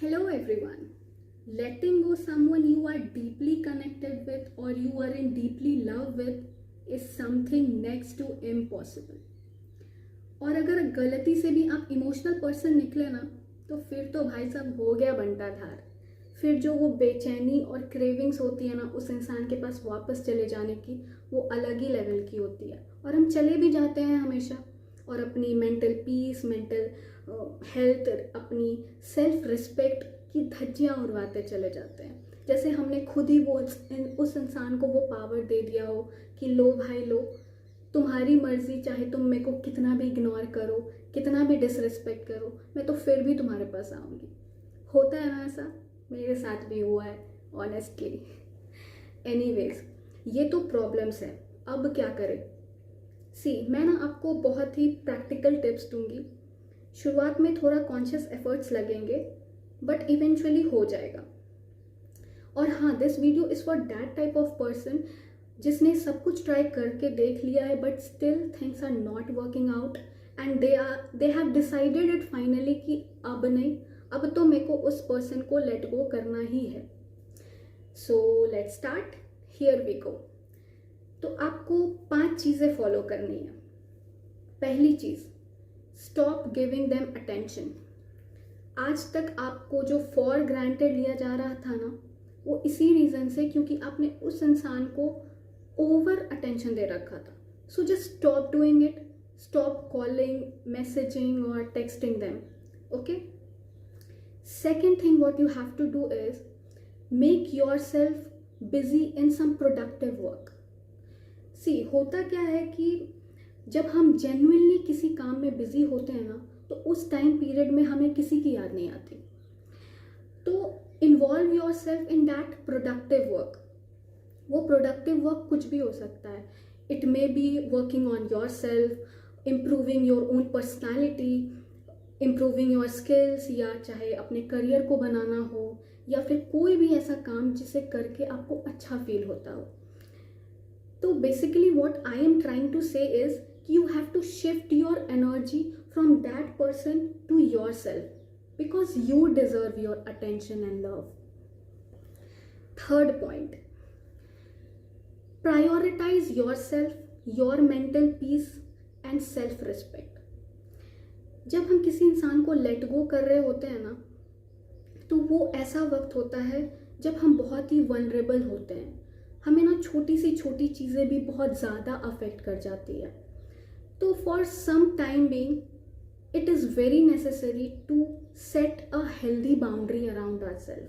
Hello everyone. Letting go someone you are deeply connected with or you are in deeply love with is something next to impossible. और अगर गलती से भी आप emotional person निकले ना तो फिर तो भाई साहब हो गया बंटा धार। फिर जो वो बेचैनी और क्रेविंग्स होती है ना उस इंसान के पास वापस चले जाने की, वो अलग ही लेवल की होती है। और हम चले भी जाते हैं हमेशा और अपनी मेंटल पीस, मेंटल हेल्थ, अपनी सेल्फ रिस्पेक्ट की धज्जियाँ उड़वाते चले जाते हैं, जैसे हमने खुद ही वो उस इंसान को वो पावर दे दिया हो कि लो भाई लो, तुम्हारी मर्जी, चाहे तुम मेरे को कितना भी इग्नोर करो, कितना भी डिसरिस्पेक्ट करो, मैं तो फिर भी तुम्हारे पास आऊँगी। होता है ना ऐसा? मेरे साथ भी हुआ है ऑनेस्टली। एनीवेज, ये तो प्रॉब्लम्स है। अब क्या करें? मैं ना आपको बहुत ही प्रैक्टिकल टिप्स दूंगी। शुरुआत में थोड़ा कॉन्शियस एफर्ट्स लगेंगे बट इवेंचुअली हो जाएगा। और हाँ, this video is for that type of person जिसने सब कुछ ट्राई करके देख लिया है but still things are not working out and they have decided it finally कि अब नहीं, अब तो मेरे को उस पर्सन को लेट गो करना ही है। So let's start, here we go. तो आपको 5 चीज़ें फॉलो करनी है। पहली चीज़, स्टॉप गिविंग देम अटेंशन। आज तक आपको जो फॉर ग्रांटेड लिया जा रहा था ना, वो इसी रीज़न से क्योंकि आपने उस इंसान को ओवर अटेंशन दे रखा था। So just stop doing it, stop calling, messaging और texting them, okay? Second thing what you have to do is make yourself busy in some productive work. होता क्या है कि जब हम जेन्युइनली किसी काम में बिजी होते हैं ना तो उस टाइम पीरियड में हमें किसी की याद नहीं आती। तो involve your self in that productive work. वो प्रोडक्टिव वर्क कुछ भी हो सकता है। It may be working on your self, improving your own personality, improving your skills, या चाहे अपने करियर को बनाना हो, या फिर कोई भी ऐसा काम जिसे करके आपको अच्छा फील होता हो। तो basically what I am trying to say is you have to shift your energy from that person to yourself because you deserve your attention and love. Third point, prioritize yourself, your mental peace and self respect. जब हम किसी इंसान को let go कर रहे होते हैं ना तो वो ऐसा वक्त होता है जब हम बहुत ही वल्नरेबल होते हैं। हमें ना छोटी सी छोटी चीज़ें भी बहुत ज़्यादा अफेक्ट कर जाती है। तो for some time being it is very necessary to set a healthy boundary around our self,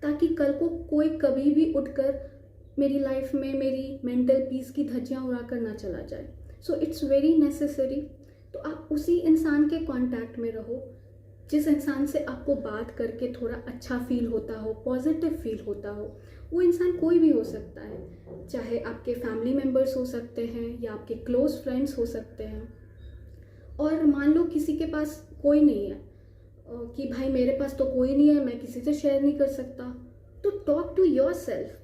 ताकि कल को कोई कभी भी उठकर मेरी लाइफ में मेरी मेंटल पीस की धज्जियाँ उड़ा कर ना चला जाए। So it's very necessary. तो आप उसी इंसान के कांटेक्ट में रहो जिस इंसान से आपको बात करके थोड़ा अच्छा फील होता हो, पॉजिटिव फील होता हो। वो इंसान कोई भी हो सकता है, चाहे आपके फैमिली मेम्बर्स हो सकते हैं या आपके क्लोज फ्रेंड्स हो सकते हैं। और मान लो किसी के पास कोई नहीं है कि भाई मेरे पास तो कोई नहीं है, मैं किसी से शेयर नहीं कर सकता, तो talk to your self,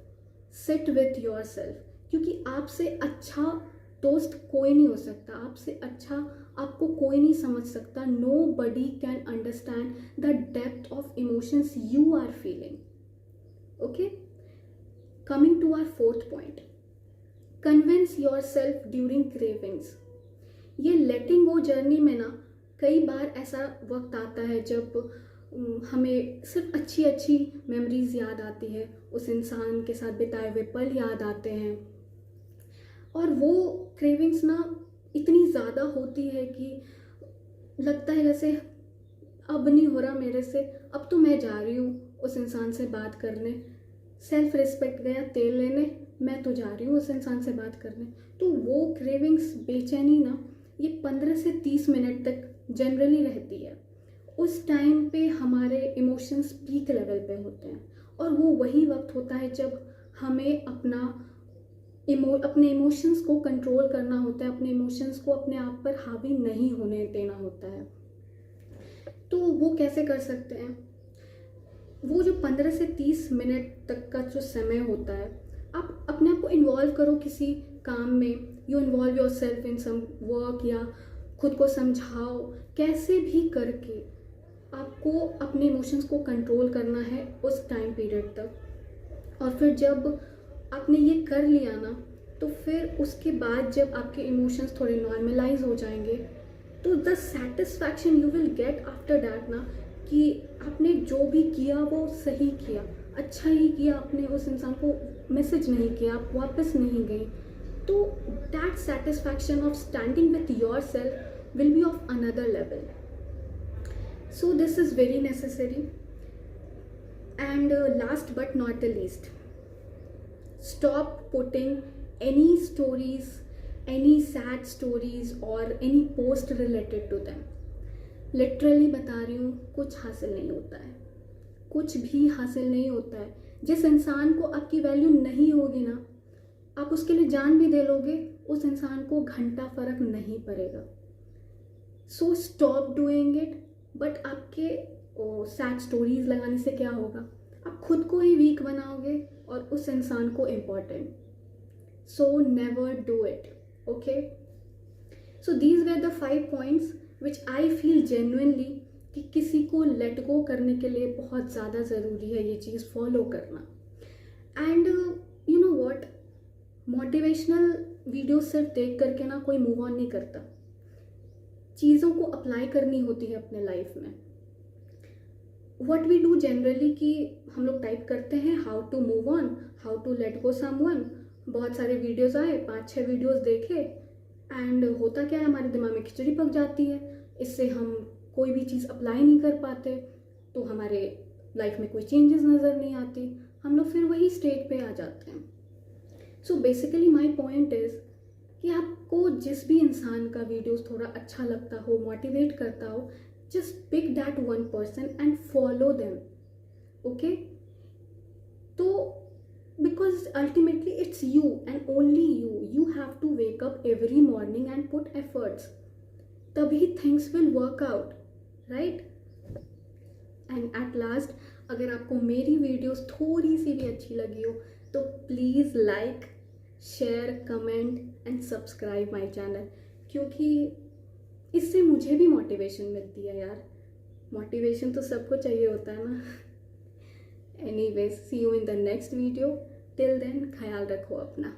sit with your self, क्योंकि आपसे अच्छा दोस्त कोई नहीं हो सकता, आपसे अच्छा आपको कोई नहीं समझ सकता। Nobody can understand the depth of emotions you are feeling, okay? Coming to our fourth point, convince your self during cravings. ये लेटिंग गो जर्नी में ना कई बार ऐसा वक्त आता है जब हमें सिर्फ अच्छी अच्छी मेमोरीज याद आती है, उस इंसान के साथ बिताए हुए पल याद आते हैं, और वो क्रेविंग्स ना इतनी ज़्यादा होती है कि लगता है जैसे अब नहीं हो रहा मेरे से, अब तो मैं जा रही हूँ उस इंसान से बात करने। सेल्फ रिस्पेक्ट गया तेल लेने, मैं तो जा रही हूँ उस इंसान से बात करने। तो वो क्रेविंग्स, बेचैनी ना, ये 15 से 30 मिनट तक जनरली रहती है। उस टाइम पे हमारे इमोशंस पीक लेवल पे होते हैं और वो वही वक्त होता है जब हमें अपने इमोशंस को कंट्रोल करना होता है, अपने इमोशंस को अपने आप पर हावी नहीं होने देना होता है। तो वो कैसे कर सकते हैं? वो जो 15 से 30 मिनट तक का जो समय होता है, आप अपने आप को इन्वॉल्व करो किसी काम में। You involve your self in some work, या खुद को समझाओ कैसे भी करके आपको अपने इमोशंस को कंट्रोल करना है उस टाइम पीरियड तक। और फिर जब आपने ये कर लिया ना, तो फिर उसके बाद जब आपके इमोशंस थोड़े नॉर्मलाइज हो जाएंगे, तो the satisfaction you will get after that ना, कि आपने जो भी किया वो सही किया, अच्छा ही किया, आपने उस इंसान को मैसेज नहीं किया, आप वापस नहीं गए, तो that satisfaction of standing with your self will be of another level. So this is very necessary. And last but not the least, stop putting any stories, any sad stories or any post related to them. Literally बता रही हूँ, कुछ हासिल नहीं होता है, कुछ भी हासिल नहीं होता है. जिस इंसान को आपकी वैल्यू नहीं होगी ना, आप उसके लिए जान भी दे लोगे, उस इंसान को घंटा फर्क नहीं पड़ेगा. So stop doing it. But आपके सैड स्टोरीज लगाने से क्या होगा, आप खुद को ही वीक बनाओगे और उस इंसान को important. So never do it. Okay, so these were the 5 points which I feel genuinely कि किसी को लेट गो करने के लिए बहुत ज़्यादा ज़रूरी है ये चीज़ फॉलो करना. And you know what, motivational video सिर्फ देख करके ना कोई मूव ऑन नहीं करता. चीज़ों को अप्लाई करनी होती है अपने लाइफ में. व्हाट वी डू जनरली कि हम लोग टाइप करते हैं how to move on, how to let go someone. बहुत सारे वीडियोस आए, 5-6 वीडियोस देखे, एंड होता क्या है, हमारे दिमाग में खिचड़ी पक जाती है. इससे हम कोई भी चीज़ अप्लाई नहीं कर पाते, तो हमारे लाइफ में कोई चेंजेस नज़र नहीं आती, हम लोग फिर वही स्टेट पे आ जाते हैं. So basically my point is कि आपको जिस भी इंसान का वीडियोस थोड़ा अच्छा लगता हो, मोटिवेट करता हो, just pick that one person and follow them. Okay, तो because ultimately it's you and only you have to wake up every morning and put efforts, तभी things will work out, right. And at last, अगर आपको मेरी videos थोड़ी सी भी अच्छी लगी हो तो please like, share, comment and subscribe my channel, क्योंकि इससे मुझे भी मोटिवेशन मिलती है यार. मोटिवेशन तो सबको चाहिए होता है ना. Anyways, see you in the next video. Till then ख्याल रखो अपना.